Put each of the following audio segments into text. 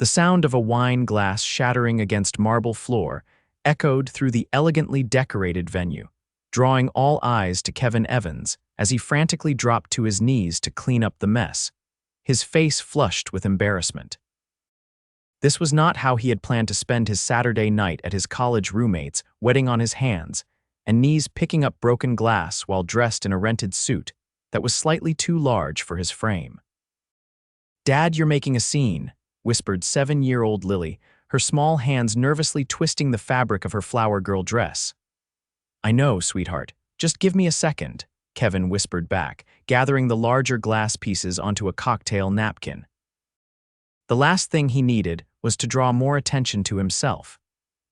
The sound of a wine glass shattering against marble floor echoed through the elegantly decorated venue, drawing all eyes to Kevin Evans as he frantically dropped to his knees to clean up the mess, his face flushed with embarrassment. This was not how he had planned to spend his Saturday night at his college roommate's, wedding on his hands, and knees picking up broken glass while dressed in a rented suit that was slightly too large for his frame. "Dad, you're making a scene," whispered 7-year-old Lily, her small hands nervously twisting the fabric of her flower girl dress. "I know, sweetheart. Just give me a second," Kevin whispered back, gathering the larger glass pieces onto a cocktail napkin. The last thing he needed was to draw more attention to himself.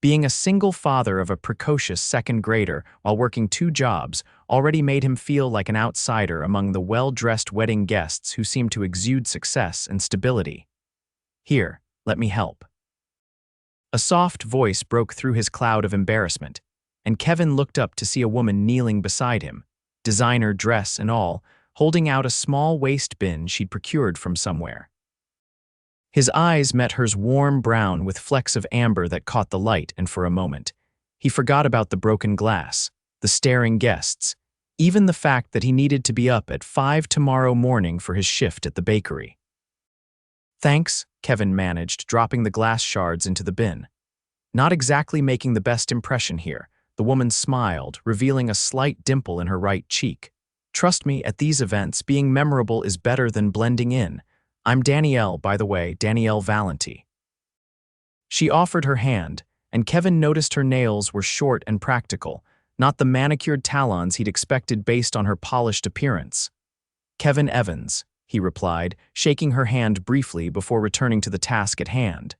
Being a single father of a precocious second grader while working 2 jobs already made him feel like an outsider among the well-dressed wedding guests who seemed to exude success and stability. "Here, let me help." A soft voice broke through his cloud of embarrassment, and Kevin looked up to see a woman kneeling beside him, designer dress and all, holding out a small waste bin she'd procured from somewhere. His eyes met hers, warm brown with flecks of amber that caught the light, and for a moment, he forgot about the broken glass, the staring guests, even the fact that he needed to be up at 5 tomorrow morning for his shift at the bakery. "Thanks," Kevin managed, dropping the glass shards into the bin. Not exactly making the best impression here, the woman smiled, revealing a slight dimple in her right cheek. "Trust me, at these events, being memorable is better than blending in. I'm Danielle, by the way, Danielle Valenti." She offered her hand, and Kevin noticed her nails were short and practical, not the manicured talons he'd expected based on her polished appearance. "Kevin Evans," he replied, shaking her hand briefly before returning to the task at hand.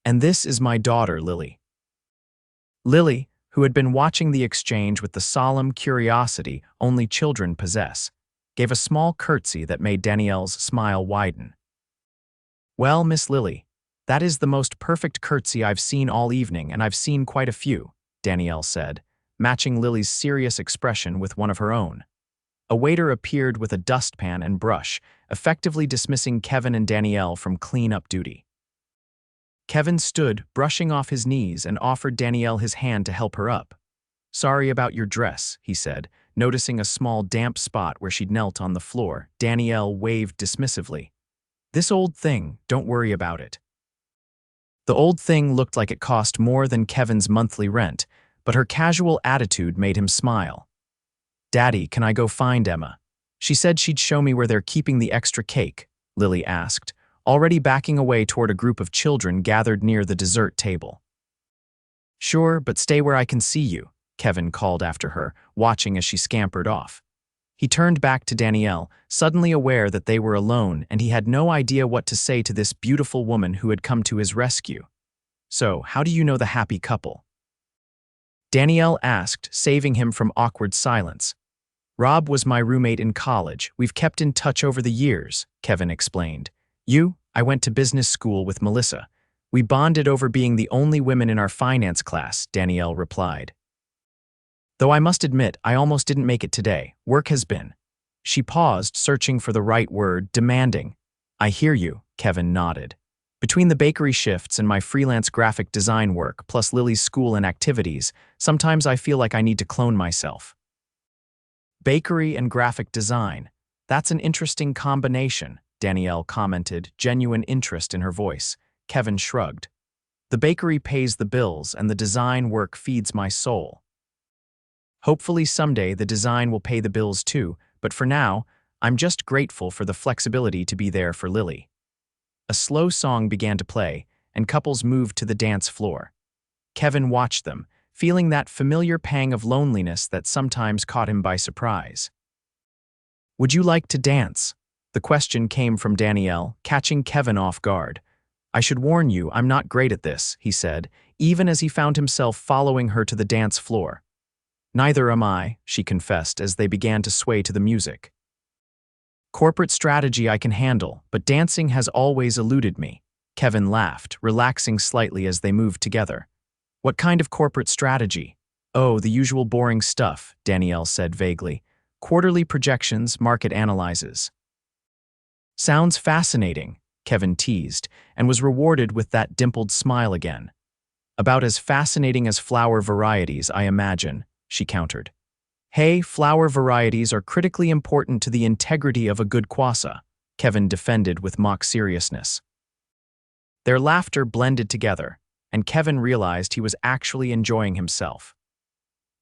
"And this is my daughter, Lily." Lily, who had been watching the exchange with the solemn curiosity only children possess, gave a small curtsy that made Danielle's smile widen. "Well, Miss Lily, that is the most perfect curtsy I've seen all evening, and I've seen quite a few," Danielle said, matching Lily's serious expression with one of her own. A waiter appeared with a dustpan and brush, effectively dismissing Kevin and Danielle from clean-up duty. Kevin stood, brushing off his knees, and offered Danielle his hand to help her up. "Sorry about your dress," he said, noticing a small damp spot where she'd knelt on the floor. Danielle waved dismissively. "This old thing, don't worry about it." The old thing looked like it cost more than Kevin's monthly rent, but her casual attitude made him smile. "Daddy, can I go find Emma? She said she'd show me where they're keeping the extra cake," Lily asked, already backing away toward a group of children gathered near the dessert table. "Sure, but stay where I can see you," Kevin called after her, watching as she scampered off. He turned back to Danielle, suddenly aware that they were alone and he had no idea what to say to this beautiful woman who had come to his rescue. "So, how do you know the happy couple?" Danielle asked, saving him from awkward silence. "Rob was my roommate in college. We've kept in touch over the years," Kevin explained. "You? I went to business school with Melissa. We bonded over being the only women in our finance class," Danielle replied. "Though I must admit, I almost didn't make it today. Work has been." She paused, searching for the right word, demanding. "I hear you," Kevin nodded. "Between the bakery shifts and my freelance graphic design work, plus Lily's school and activities, sometimes I feel like I need to clone myself." "Bakery and graphic design. That's an interesting combination," Danielle commented, genuine interest in her voice. Kevin shrugged. "The bakery pays the bills and the design work feeds my soul. Hopefully someday the design will pay the bills too, but for now, I'm just grateful for the flexibility to be there for Lily." A slow song began to play, and couples moved to the dance floor. Kevin watched them, feeling that familiar pang of loneliness that sometimes caught him by surprise. "Would you like to dance?" The question came from Danielle, catching Kevin off guard. "I should warn you, I'm not great at this," he said, even as he found himself following her to the dance floor. "Neither am I," she confessed as they began to sway to the music. "Corporate strategy I can handle, but dancing has always eluded me." Kevin laughed, relaxing slightly as they moved together. "What kind of corporate strategy?" "Oh, the usual boring stuff," Danielle said vaguely. "Quarterly projections, market analyses." "Sounds fascinating." Kevin teased, and was rewarded with that dimpled smile again. About as fascinating as flower varieties, I imagine, she countered. Hey, flower varieties are critically important to the integrity of a good kwasa, Kevin defended with mock seriousness. Their laughter blended together, and Kevin realized he was actually enjoying himself.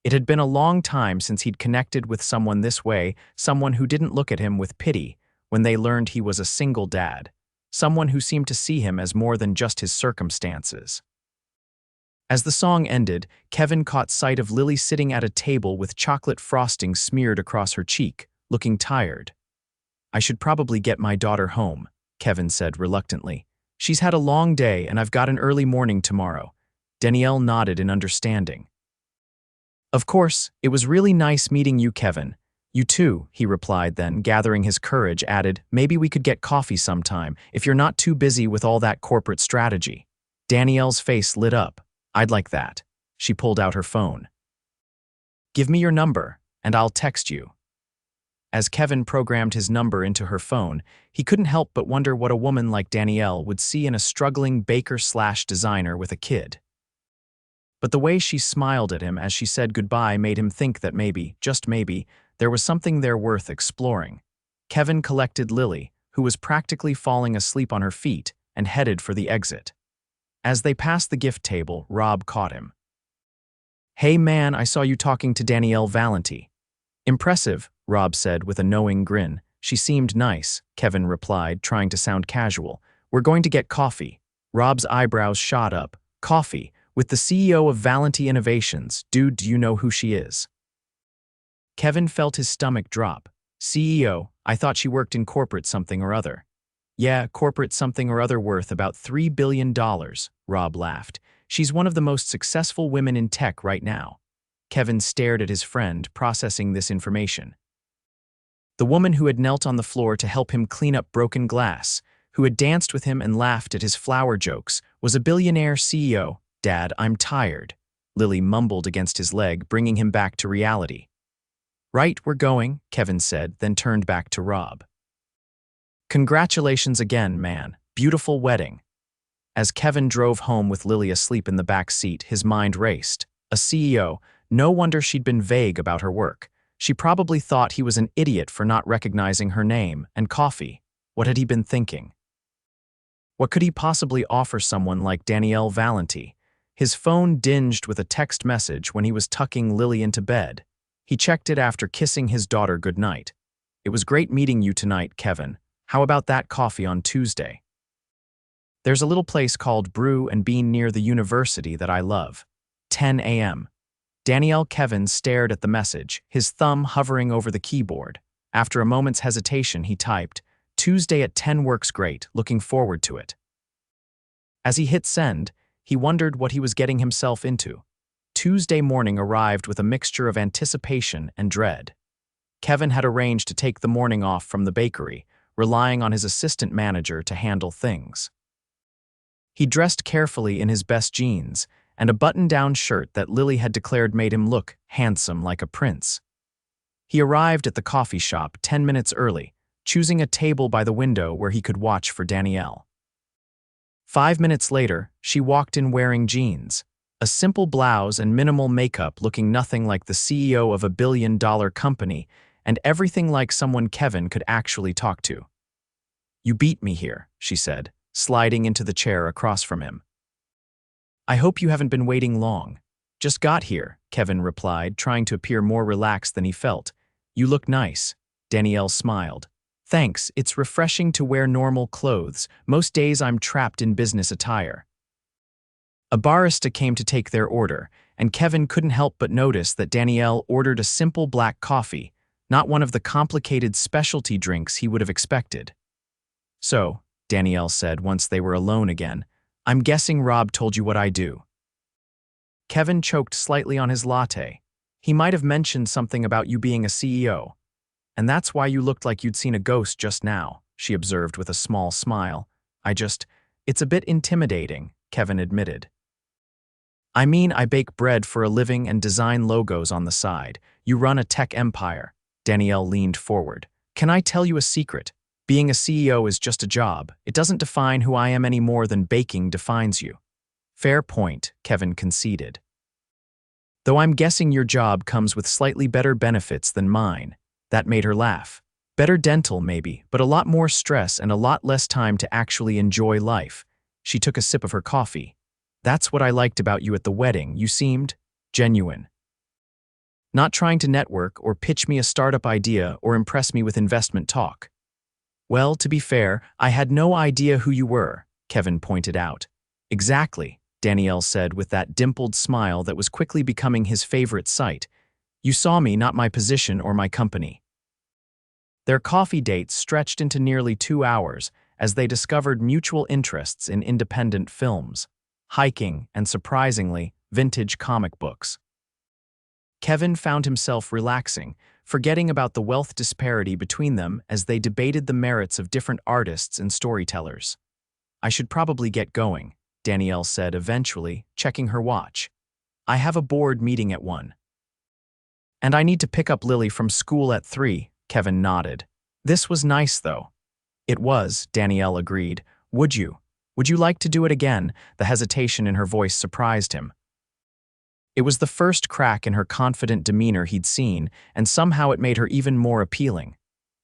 It had been a long time since he'd connected with someone this way, someone who didn't look at him with pity when they learned he was a single dad, someone who seemed to see him as more than just his circumstances. As the song ended, Kevin caught sight of Lily sitting at a table with chocolate frosting smeared across her cheek, looking tired. I should probably get my daughter home, Kevin said reluctantly. She's had a long day and I've got an early morning tomorrow. Danielle nodded in understanding. Of course, it was really nice meeting you, Kevin. You too, he replied, then, gathering his courage, added, maybe we could get coffee sometime, if you're not too busy with all that corporate strategy. Danielle's face lit up. I'd like that. She pulled out her phone. Give me your number, and I'll text you. As Kevin programmed his number into her phone, he couldn't help but wonder what a woman like Danielle would see in a struggling baker/designer with a kid. But the way she smiled at him as she said goodbye made him think that maybe, just maybe, there was something there worth exploring. Kevin collected Lily, who was practically falling asleep on her feet, and headed for the exit. As they passed the gift table, Rob caught him. Hey man, I saw you talking to Danielle Valenti. Impressive, Rob said with a knowing grin. She seemed nice, Kevin replied, trying to sound casual. We're going to get coffee. Rob's eyebrows shot up. Coffee? With the CEO of Valenti Innovations. Dude, do you know who she is? Kevin felt his stomach drop. CEO, I thought she worked in corporate something or other. Yeah, corporate something or other worth about $3 billion, Rob laughed. She's one of the most successful women in tech right now. Kevin stared at his friend, processing this information. The woman who had knelt on the floor to help him clean up broken glass, who had danced with him and laughed at his flower jokes, was a billionaire CEO. Dad, I'm tired, Lily mumbled against his leg, bringing him back to reality. Right, we're going, Kevin said, then turned back to Rob. Congratulations again, man. Beautiful wedding. As Kevin drove home with Lily asleep in the back seat, his mind raced. A CEO, no wonder she'd been vague about her work. She probably thought he was an idiot for not recognizing her name, and coffee. What had he been thinking? What could he possibly offer someone like Danielle Valenti? His phone dinged with a text message when he was tucking Lily into bed. He checked it after kissing his daughter goodnight. It was great meeting you tonight, Kevin. How about that coffee on Tuesday? There's a little place called Brew and Bean near the university that I love. 10 a.m. Danielle. Kevin stared at the message, his thumb hovering over the keyboard. After a moment's hesitation, he typed, Tuesday at 10 works great, looking forward to it. As he hit send, he wondered what he was getting himself into. Tuesday morning arrived with a mixture of anticipation and dread. Kevin had arranged to take the morning off from the bakery, relying on his assistant manager to handle things. He dressed carefully in his best jeans and a button-down shirt that Lily had declared made him look handsome like a prince. He arrived at the coffee shop 10 minutes early, choosing a table by the window where he could watch for Danielle. 5 minutes later, she walked in wearing jeans, a simple blouse and minimal makeup, looking nothing like the CEO of a billion-dollar company and everything like someone Kevin could actually talk to. You beat me here, she said, sliding into the chair across from him. I hope you haven't been waiting long. Just got here, Kevin replied, trying to appear more relaxed than he felt. You look nice. Danielle smiled. Thanks, it's refreshing to wear normal clothes. Most days I'm trapped in business attire. A barista came to take their order, and Kevin couldn't help but notice that Danielle ordered a simple black coffee, not one of the complicated specialty drinks he would have expected. So, Danielle said once they were alone again, I'm guessing Rob told you what I do. Kevin choked slightly on his latte. He might have mentioned something about you being a CEO. And that's why you looked like you'd seen a ghost just now, she observed with a small smile. It's a bit intimidating, Kevin admitted. I mean, I bake bread for a living and design logos on the side. You run a tech empire. Danielle leaned forward. Can I tell you a secret? Being a CEO is just a job. It doesn't define who I am any more than baking defines you. Fair point, Kevin conceded. Though I'm guessing your job comes with slightly better benefits than mine. That made her laugh. Better dental, maybe, but a lot more stress and a lot less time to actually enjoy life. She took a sip of her coffee. That's what I liked about you at the wedding. You seemed genuine. Not trying to network or pitch me a startup idea or impress me with investment talk. Well, to be fair, I had no idea who you were, Kevin pointed out. Exactly, Danielle said with that dimpled smile that was quickly becoming his favorite sight. You saw me, not my position or my company. Their coffee date stretched into nearly 2 hours as they discovered mutual interests in independent films, hiking, and surprisingly, vintage comic books. Kevin found himself relaxing, forgetting about the wealth disparity between them as they debated the merits of different artists and storytellers. I should probably get going, Danielle said eventually, checking her watch. I have a board meeting at 1. And I need to pick up Lily from school at 3, Kevin nodded. This was nice, though. It was, Danielle agreed. Would you like to do it again? The hesitation in her voice surprised him. It was the first crack in her confident demeanor he'd seen, and somehow it made her even more appealing.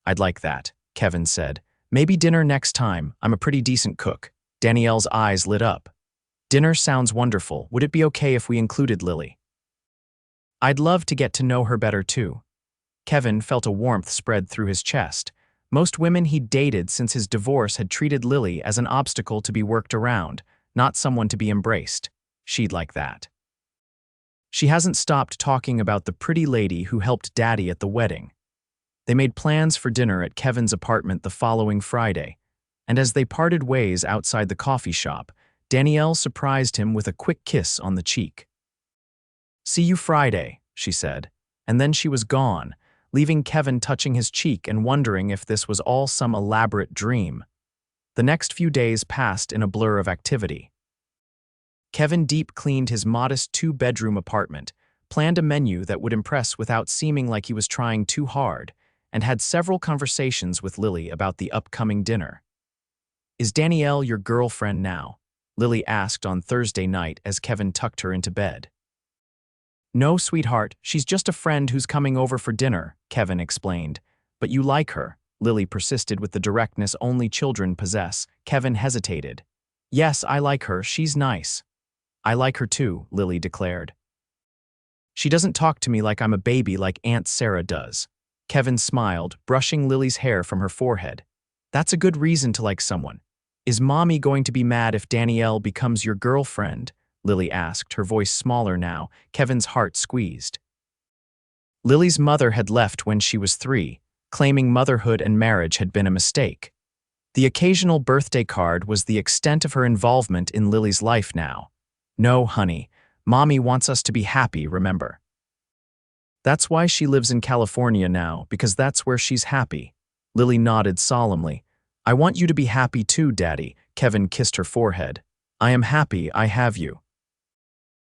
I'd like that, Kevin said. Maybe dinner next time. I'm a pretty decent cook. Danielle's eyes lit up. Dinner sounds wonderful. Would it be okay if we included Lily? I'd love to get to know her better too. Kevin felt a warmth spread through his chest. Most women he'd dated since his divorce had treated Lily as an obstacle to be worked around, not someone to be embraced. She'd like that. She hasn't stopped talking about the pretty lady who helped Daddy at the wedding. They made plans for dinner at Kevin's apartment the following Friday, and as they parted ways outside the coffee shop, Danielle surprised him with a quick kiss on the cheek. See you Friday, she said, and then she was gone, leaving Kevin touching his cheek and wondering if this was all some elaborate dream. The next few days passed in a blur of activity. Kevin deep cleaned his modest 2-bedroom apartment, planned a menu that would impress without seeming like he was trying too hard, and had several conversations with Lily about the upcoming dinner. Is Danielle your girlfriend now? Lily asked on Thursday night as Kevin tucked her into bed. No, sweetheart, she's just a friend who's coming over for dinner, Kevin explained. But you like her, Lily persisted with the directness only children possess. Kevin hesitated. Yes, I like her, she's nice. I like her too, Lily declared. She doesn't talk to me like I'm a baby like Aunt Sarah does. Kevin smiled, brushing Lily's hair from her forehead. That's a good reason to like someone. Is Mommy going to be mad if Danielle becomes your girlfriend? Lily asked, her voice smaller now. Kevin's heart squeezed. Lily's mother had left when she was 3, claiming motherhood and marriage had been a mistake. The occasional birthday card was the extent of her involvement in Lily's life now. No, honey, Mommy wants us to be happy, remember? That's why she lives in California now, because that's where she's happy. Lily nodded solemnly. I want you to be happy too, Daddy. Kevin kissed her forehead. I am happy I have you.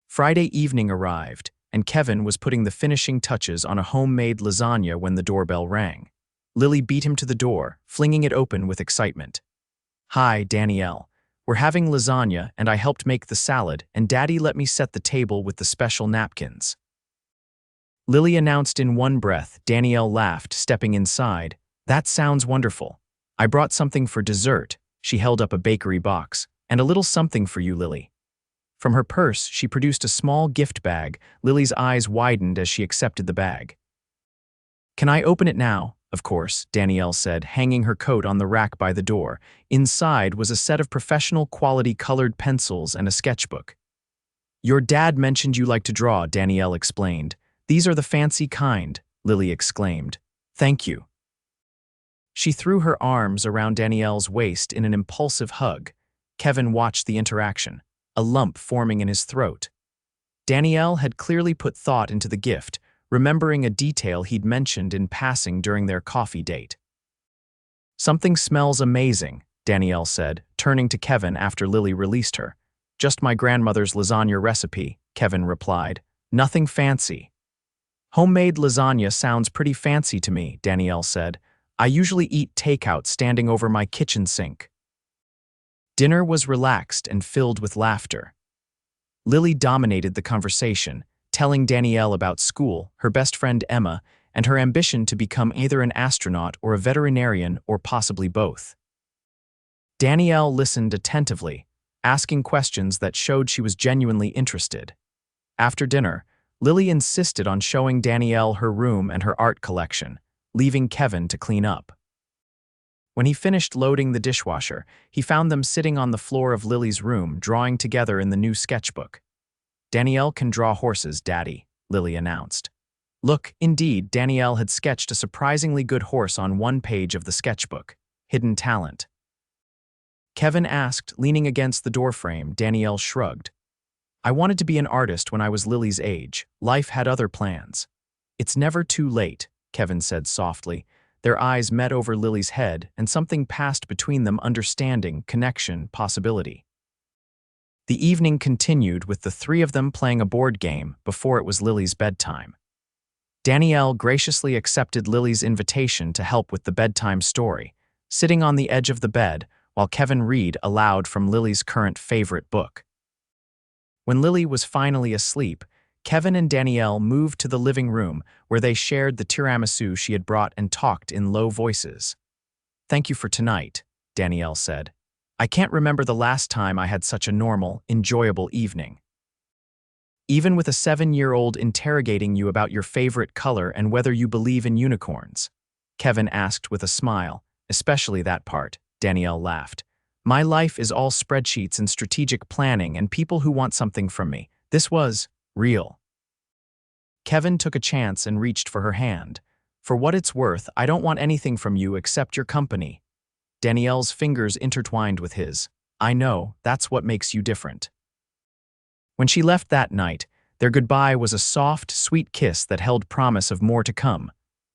Friday evening arrived, and Kevin was putting the finishing touches on a homemade lasagna when the doorbell rang. Lily beat him to the door, flinging it open with excitement. Hi, Danielle. We're having lasagna, and I helped make the salad, and Daddy let me set the table with the special napkins. Lily announced in one breath. Danielle laughed, stepping inside. That sounds wonderful. I brought something for dessert. She held up a bakery box. And a little something for you, Lily. From her purse, she produced a small gift bag. Lily's eyes widened as she accepted the bag. Can I open it now? Of course, Danielle said, hanging her coat on the rack by the door. Inside was a set of professional quality colored pencils and a sketchbook. Your dad mentioned you like to draw, Danielle explained. These are the fancy kind, Lily exclaimed. Thank you. She threw her arms around Danielle's waist in an impulsive hug. Kevin watched the interaction, a lump forming in his throat. Danielle had clearly put thought into the gift, remembering a detail he'd mentioned in passing during their coffee date. Something smells amazing, Danielle said, turning to Kevin after Lily released her. Just my grandmother's lasagna recipe, Kevin replied. Nothing fancy. Homemade lasagna sounds pretty fancy to me, Danielle said. I usually eat takeout standing over my kitchen sink. Dinner was relaxed and filled with laughter. Lily dominated the conversation, telling Danielle about school, her best friend Emma, and her ambition to become either an astronaut or a veterinarian or possibly both. Danielle listened attentively, asking questions that showed she was genuinely interested. After dinner, Lily insisted on showing Danielle her room and her art collection, leaving Kevin to clean up. When he finished loading the dishwasher, he found them sitting on the floor of Lily's room, drawing together in the new sketchbook. "Danielle can draw horses, Daddy," Lily announced. Look, indeed, Danielle had sketched a surprisingly good horse on one page of the sketchbook. Hidden talent. Kevin asked, leaning against the doorframe. Danielle shrugged. "I wanted to be an artist when I was Lily's age. Life had other plans." "It's never too late," Kevin said softly. Their eyes met over Lily's head, and something passed between them: understanding, connection, possibility. The evening continued with the three of them playing a board game before it was Lily's bedtime. Danielle graciously accepted Lily's invitation to help with the bedtime story, sitting on the edge of the bed while Kevin read aloud from Lily's current favorite book. When Lily was finally asleep, Kevin and Danielle moved to the living room where they shared the tiramisu she had brought and talked in low voices. "Thank you for tonight," Danielle said. "I can't remember the last time I had such a normal, enjoyable evening." "Even with a 7-year-old interrogating you about your favorite color and whether you believe in unicorns?" Kevin asked with a smile. "Especially that part," Danielle laughed. "My life is all spreadsheets and strategic planning and people who want something from me. This was real." Kevin took a chance and reached for her hand. "For what it's worth, I don't want anything from you except your company." Danielle's fingers intertwined with his. "I know, that's what makes you different." When she left that night, their goodbye was a soft, sweet kiss that held promise of more to come.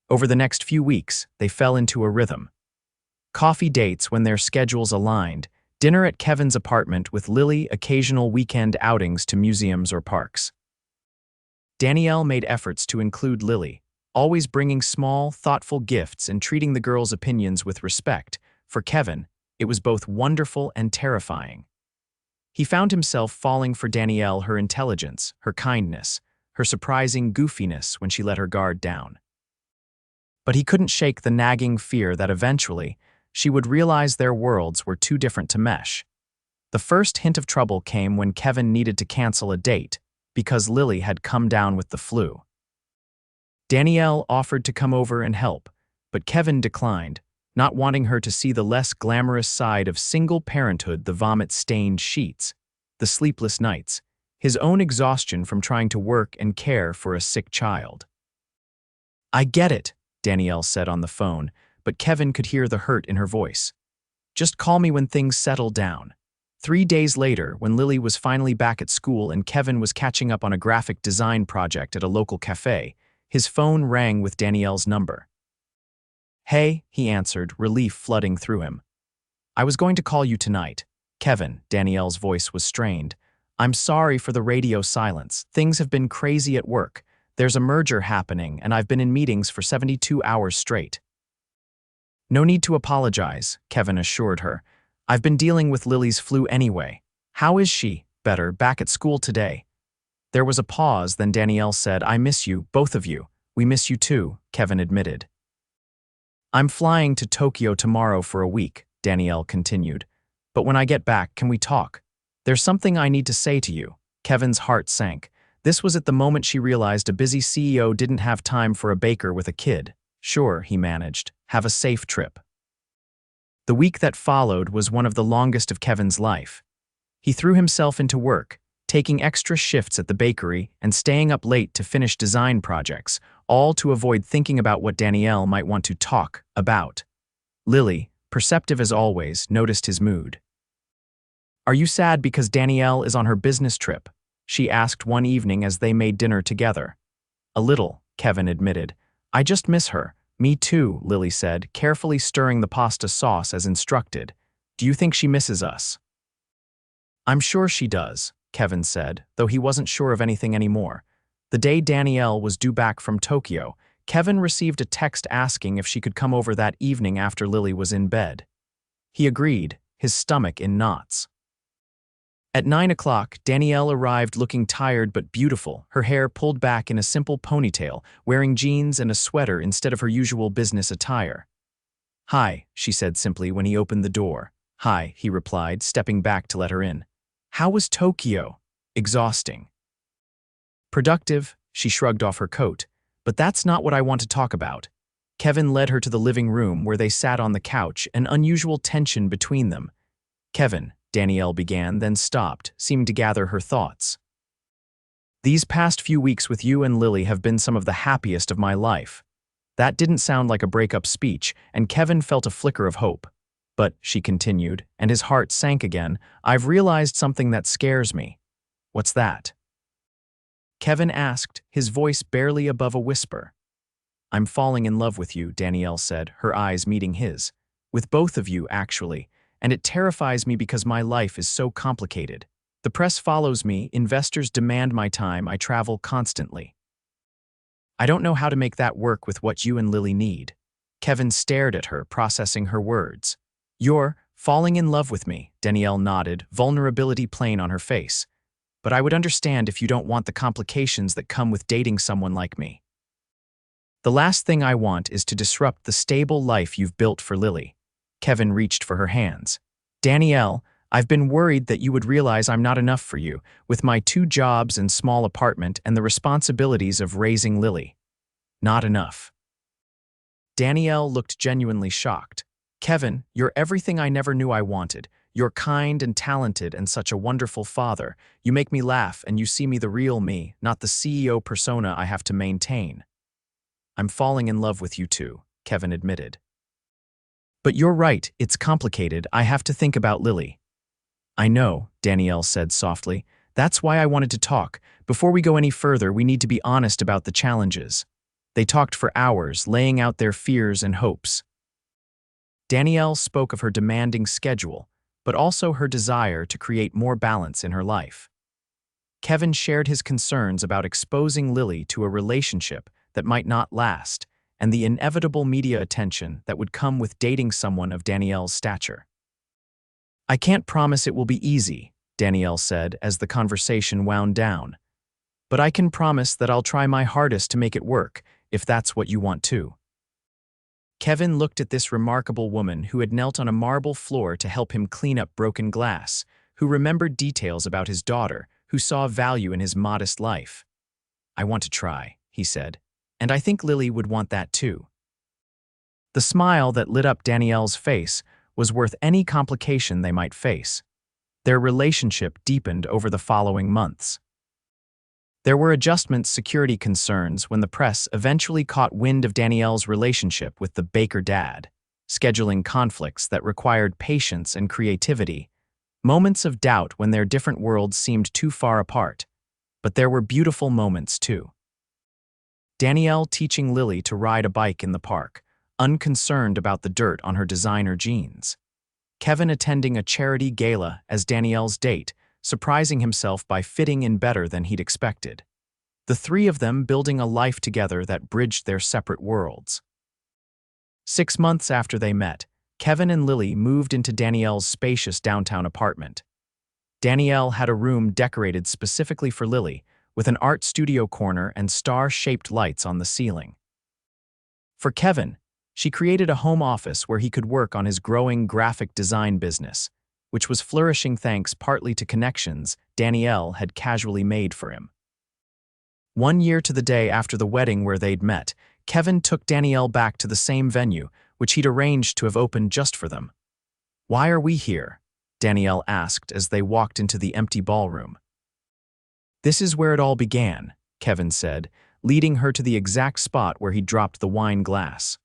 Over the next few weeks, they fell into a rhythm. Coffee dates when their schedules aligned, dinner at Kevin's apartment with Lily, occasional weekend outings to museums or parks. Danielle made efforts to include Lily, always bringing small, thoughtful gifts and treating the girls' opinions with respect. For Kevin, it was both wonderful and terrifying. He found himself falling for Danielle, her intelligence, her kindness, her surprising goofiness when she let her guard down. But he couldn't shake the nagging fear that eventually she would realize their worlds were too different to mesh. The first hint of trouble came when Kevin needed to cancel a date because Lily had come down with the flu. Danielle offered to come over and help, but Kevin declined, not wanting her to see the less glamorous side of single parenthood: the vomit-stained sheets, the sleepless nights, his own exhaustion from trying to work and care for a sick child. "I get it," Danielle said on the phone, but Kevin could hear the hurt in her voice. "Just call me when things settle down." 3 days later, when Lily was finally back at school and Kevin was catching up on a graphic design project at a local cafe, his phone rang with Danielle's number. "Hey," he answered, relief flooding through him. "I was going to call you tonight." "Kevin," Danielle's voice was strained. "I'm sorry for the radio silence. Things have been crazy at work. There's a merger happening, and I've been in meetings for 72 hours straight." "No need to apologize," Kevin assured her. "I've been dealing with Lily's flu anyway. How is she?" "Better, back at school today." There was a pause, then Danielle said, "I miss you, both of you." "We miss you too," Kevin admitted. "I'm flying to Tokyo tomorrow for a week," Danielle continued. "But when I get back, can we talk? There's something I need to say to you." Kevin's heart sank. This was at the moment she realized a busy CEO didn't have time for a baker with a kid. "Sure," he managed. "Have a safe trip." The week that followed was one of the longest of Kevin's life. He threw himself into work, taking extra shifts at the bakery and staying up late to finish design projects, all to avoid thinking about what Danielle might want to talk about. Lily, perceptive as always, noticed his mood. "Are you sad because Danielle is on her business trip?" she asked one evening as they made dinner together. "A little," Kevin admitted. "I just miss her." "Me too," Lily said, carefully stirring the pasta sauce as instructed. "Do you think she misses us?" "I'm sure she does," Kevin said, though he wasn't sure of anything anymore. The day Danielle was due back from Tokyo, Kevin received a text asking if she could come over that evening after Lily was in bed. He agreed, his stomach in knots. At 9 o'clock, Danielle arrived looking tired but beautiful, her hair pulled back in a simple ponytail, wearing jeans and a sweater instead of her usual business attire. "Hi," she said simply when he opened the door. "Hi," he replied, stepping back to let her in. "How was Tokyo?" "Exhausting." "Productive," she shrugged off her coat. "But that's not what I want to talk about." Kevin led her to the living room where they sat on the couch, an unusual tension between them. "Kevin," Danielle began, then stopped, seeming to gather her thoughts. "These past few weeks with you and Lily have been some of the happiest of my life." That didn't sound like a breakup speech, and Kevin felt a flicker of hope. "But," she continued, and his heart sank again, "I've realized something that scares me." "What's that?" Kevin asked, his voice barely above a whisper. "I'm falling in love with you," Danielle said, her eyes meeting his. "With both of you, actually. And it terrifies me because my life is so complicated. The press follows me, investors demand my time, I travel constantly. I don't know how to make that work with what you and Lily need." Kevin stared at her, processing her words. "You're falling in love with me," Danielle nodded, vulnerability plain on her face. "But I would understand if you don't want the complications that come with dating someone like me. The last thing I want is to disrupt the stable life you've built for Lily." Kevin reached for her hands. "Danielle, I've been worried that you would realize I'm not enough for you, with my 2 jobs and small apartment and the responsibilities of raising Lily." "Not enough." Danielle looked genuinely shocked. "Kevin, you're everything I never knew I wanted. You're kind and talented and such a wonderful father. You make me laugh and you see me the real me, not the CEO persona I have to maintain." "I'm falling in love with you too," Kevin admitted. "But you're right, it's complicated. I have to think about Lily." "I know," Danielle said softly. "That's why I wanted to talk. Before we go any further, we need to be honest about the challenges." They talked for hours, laying out their fears and hopes. Danielle spoke of her demanding schedule, but also her desire to create more balance in her life. Kevin shared his concerns about exposing Lily to a relationship that might not last, and the inevitable media attention that would come with dating someone of Danielle's stature. "I can't promise it will be easy," Danielle said as the conversation wound down. "But I can promise that I'll try my hardest to make it work, if that's what you want too." Kevin looked at this remarkable woman who had knelt on a marble floor to help him clean up broken glass, who remembered details about his daughter, who saw value in his modest life. "I want to try," he said, "and I think Lily would want that too." The smile that lit up Danielle's face was worth any complication they might face. Their relationship deepened over the following months. There were adjustment security concerns when the press eventually caught wind of Danielle's relationship with the Baker dad, scheduling conflicts that required patience and creativity, moments of doubt when their different worlds seemed too far apart. But there were beautiful moments too. Danielle teaching Lily to ride a bike in the park, unconcerned about the dirt on her designer jeans. Kevin attending a charity gala as Danielle's date, surprising himself by fitting in better than he'd expected. The 3 of them building a life together that bridged their separate worlds. 6 months after they met, Kevin and Lily moved into Danielle's spacious downtown apartment. Danielle had a room decorated specifically for Lily, with an art studio corner and star-shaped lights on the ceiling. For Kevin, she created a home office where he could work on his growing graphic design business, which was flourishing thanks partly to connections Danielle had casually made for him. 1 year to the day after the wedding where they'd met, Kevin took Danielle back to the same venue, which he'd arranged to have opened just for them. "Why are we here?" Danielle asked as they walked into the empty ballroom. "This is where it all began," Kevin said, leading her to the exact spot where he dropped the wine glass.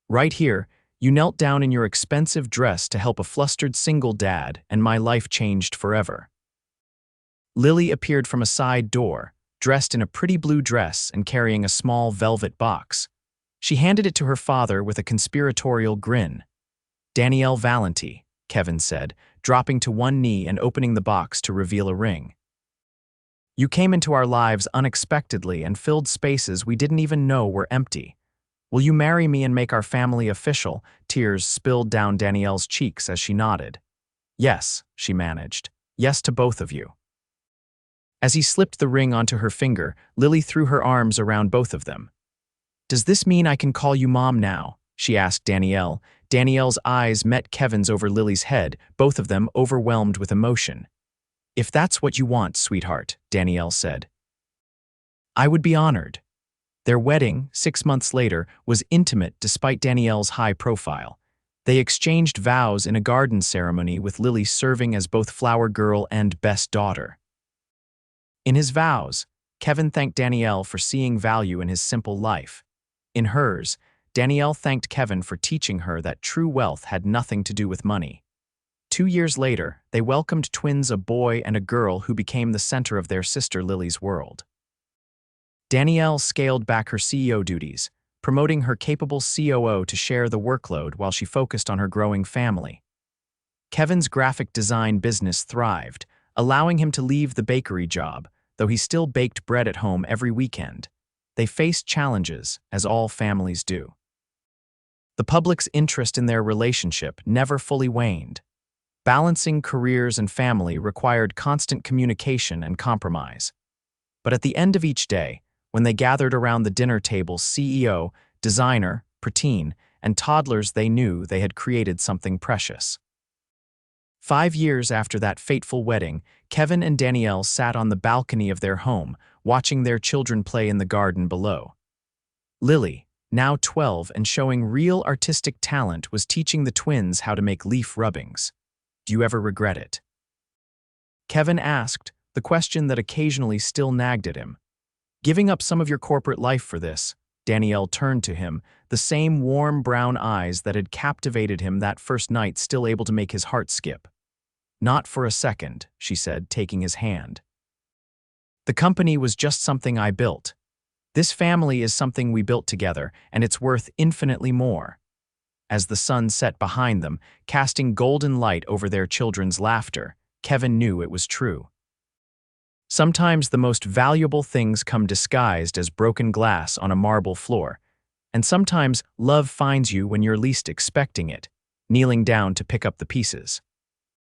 "Right here, you knelt down in your expensive dress to help a flustered single dad, and my life changed forever." Lily appeared from a side door, dressed in a pretty blue dress and carrying a small velvet box. She handed it to her father with a conspiratorial grin. "Danielle Valenti," Kevin said, dropping to one knee and opening the box to reveal a ring. You came into our lives unexpectedly and filled spaces we didn't even know were empty. Will you marry me and make our family official? Tears spilled down Danielle's cheeks as she nodded. Yes, she managed. Yes to both of you. As he slipped the ring onto her finger, Lily threw her arms around both of them. Does this mean I can call you Mom now? She asked Danielle. Danielle's eyes met Kevin's over Lily's head, both of them overwhelmed with emotion. If that's what you want, sweetheart, Danielle said. I would be honored. Their wedding, 6 months later, was intimate despite Danielle's high profile. They exchanged vows in a garden ceremony with Lily serving as both flower girl and best daughter. In his vows, Kevin thanked Danielle for seeing value in his simple life. In hers, Danielle thanked Kevin for teaching her that true wealth had nothing to do with money. 2 years later, they welcomed twins, a boy and a girl who became the center of their sister Lily's world. Danielle scaled back her CEO duties, promoting her capable COO to share the workload while she focused on her growing family. Kevin's graphic design business thrived, allowing him to leave the bakery job, though he still baked bread at home every weekend. They faced challenges, as all families do. The public's interest in their relationship never fully waned. Balancing careers and family required constant communication and compromise. But at the end of each day, when they gathered around the dinner table, CEO, designer, preteen, and toddlers, they knew they had created something precious. 5 years after that fateful wedding, Kevin and Danielle sat on the balcony of their home, watching their children play in the garden below. Lily, now 12 and showing real artistic talent, was teaching the twins how to make leaf rubbings. Do you ever regret it? Kevin asked, the question that occasionally still nagged at him. Giving up some of your corporate life for this? Danielle turned to him, the same warm brown eyes that had captivated him that first night still able to make his heart skip. Not for a second, she said, taking his hand. The company was just something I built. This family is something we built together, and it's worth infinitely more. As the sun set behind them, casting golden light over their children's laughter, Kevin knew it was true. Sometimes the most valuable things come disguised as broken glass on a marble floor, and sometimes love finds you when you're least expecting it, kneeling down to pick up the pieces.